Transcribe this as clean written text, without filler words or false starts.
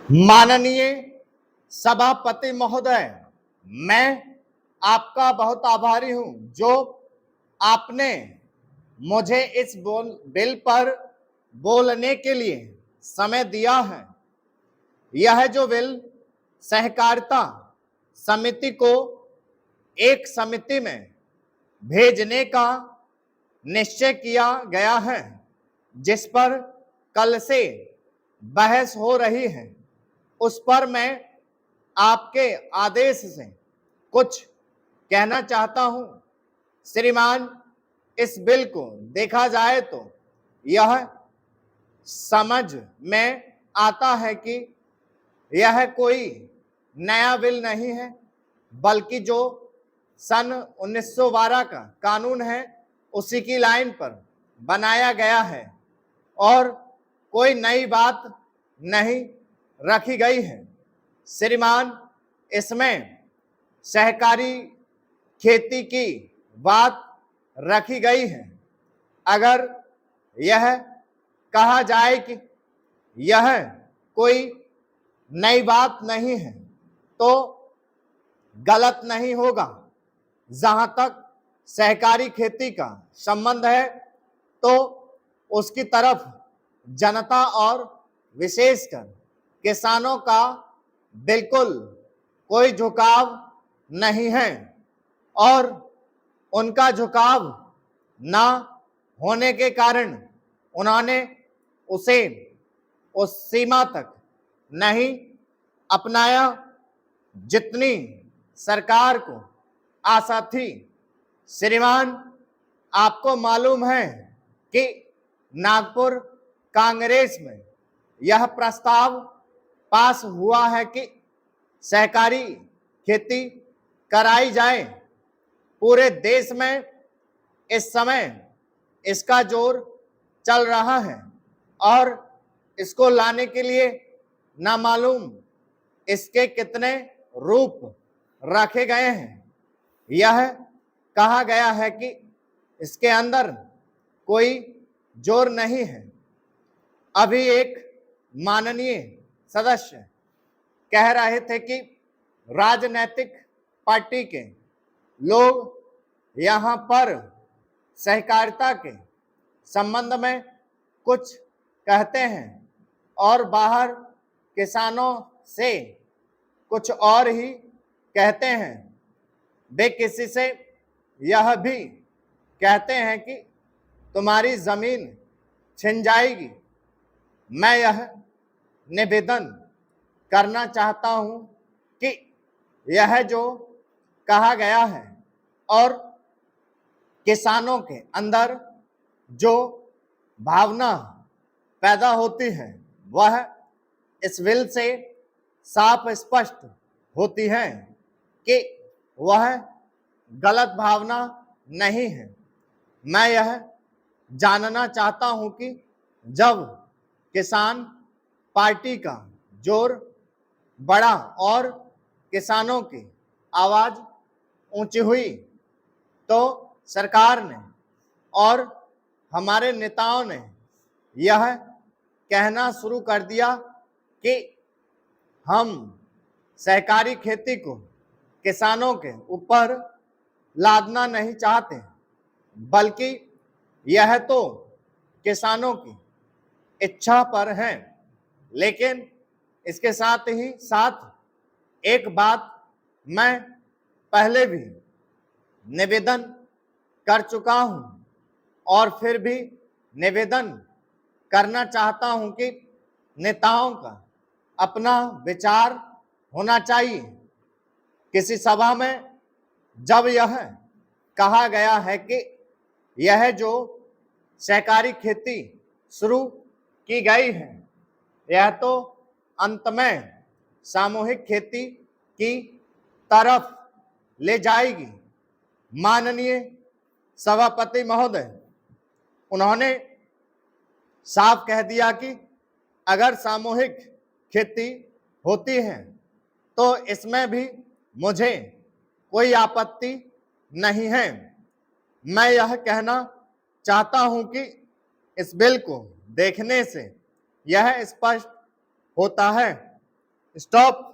माननीय सभापति महोदय, मैं आपका बहुत आभारी हूं जो आपने मुझे इस बिल पर बोलने के लिए समय दिया है। यह जो बिल सहकारिता समिति को एक समिति में भेजने का निश्चय किया गया है, जिस पर कल से बहस हो रही है, उस पर मैं आपके आदेश से कुछ कहना चाहता हूं। श्रीमान, इस बिल को देखा जाए तो यह समझ में आता है कि यह कोई नया बिल नहीं है, बल्कि जो सन 1912 का कानून है उसी की लाइन पर बनाया गया है और कोई नई बात नहीं रखी गई है। श्रीमान, इसमें सहकारी खेती की बात रखी गई है। अगर यह कहा जाए कि यह कोई नई बात नहीं है तो गलत नहीं होगा। जहां तक सहकारी खेती का संबंध है तो उसकी तरफ जनता और विशेषकर किसानों का बिल्कुल कोई झुकाव नहीं है और उनका झुकाव ना होने के कारण उन्होंने उसे उस सीमा तक नहीं अपनाया जितनी सरकार को आशा थी। श्रीमान, आपको मालूम है कि नागपुर कांग्रेस में यह प्रस्ताव पास हुआ है कि सहकारी खेती कराई जाए। पूरे देश में इस समय इसका जोर चल रहा है और इसको लाने के लिए ना मालूम इसके कितने रूप रखे गए हैं। यह कहा गया है कि इसके अंदर कोई जोर नहीं है। अभी एक माननीय सदस्य कह रहे थे कि राजनीतिक पार्टी के लोग यहाँ पर सहकारिता के संबंध में कुछ कहते हैं और बाहर किसानों से कुछ और ही कहते हैं। वे किसी से यह भी कहते हैं कि तुम्हारी जमीन छिन जाएगी। मैं यह निवेदन करना चाहता हूं कि यह जो कहा गया है और किसानों के अंदर जो भावना पैदा होती है वह इस बिल से साफ स्पष्ट होती है कि वह गलत भावना नहीं है। मैं यह जानना चाहता हूं कि जब किसान पार्टी का जोर बढ़ा और किसानों की आवाज ऊंची हुई तो सरकार ने और हमारे नेताओं ने यह कहना शुरू कर दिया कि हम सहकारी खेती को किसानों के ऊपर लादना नहीं चाहते, बल्कि यह तो किसानों की इच्छा पर है। लेकिन इसके साथ ही साथ एक बात मैं पहले भी निवेदन कर चुका हूं और फिर भी निवेदन करना चाहता हूं कि नेताओं का अपना विचार होना चाहिए। किसी सभा में जब यह कहा गया है कि यह जो सहकारी खेती शुरू की गई है यह तो अंत में सामूहिक खेती की तरफ ले जाएगी। माननीय सभापति महोदय, उन्होंने साफ कह दिया कि अगर सामूहिक खेती होती है तो इसमें भी मुझे कोई आपत्ति नहीं है। मैं यह कहना चाहता हूं कि इस बिल को देखने से यह स्पष्ट होता है स्टॉप।